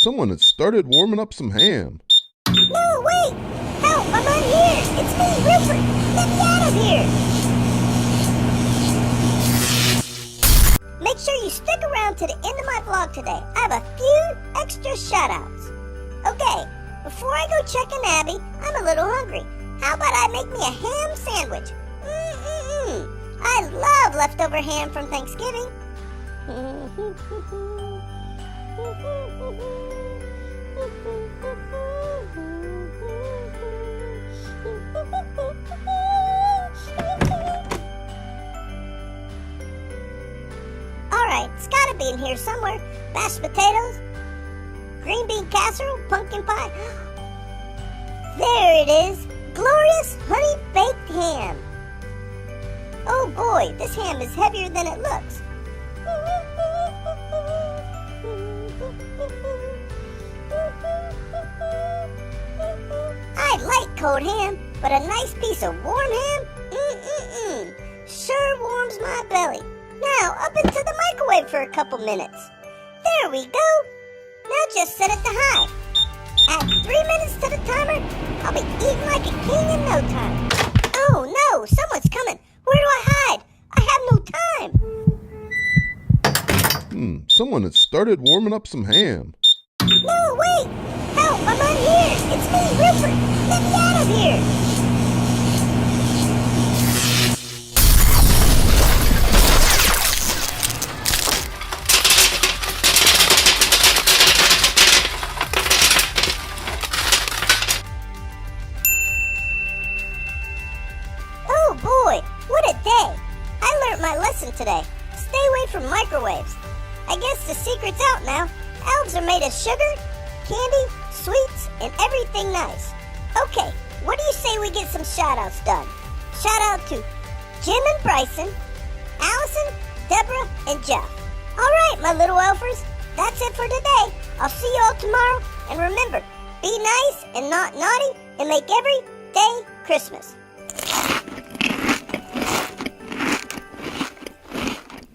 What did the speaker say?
someone had started warming up some ham. No, wait! Help! I'm out here! It's me, Rupert! Let me out of here! Make sure you stick around to the end of my vlog today. I have a few extra shoutouts. Okay, before I go check on Abby, I'm a little hungry. How about I make me a ham sandwich? I love leftover ham from Thanksgiving. Alright, it's gotta be in here somewhere. Mashed potatoes, green bean casserole, pumpkin pie. There it is. Glorious honey baked ham. Oh boy, this ham is heavier than it looks. I like cold ham, but a nice piece of warm ham? Sure warms my belly. Now up into the microwave for a couple minutes. There we go. Now just set it to high. Add 3 minutes to the timer. I'll be eating like a king in no time. Oh no, someone's coming. Where do I hide? I have no time. Someone had started warming up some ham. No, wait! Help! I'm out here! It's me, Rupert! Let me out of here! Oh boy, what a day! I learned my lesson today. Stay away from microwaves. I guess the secret's out now. Elves are made of sugar, candy, sweets, and everything nice. Okay, what do you say we get some shout-outs done? Shout out to Jim and Bryson, Allison, Deborah, and Jeff. Alright, my little elfers, that's it for today. I'll see you all tomorrow, and remember, be nice and not naughty, and make every day Christmas.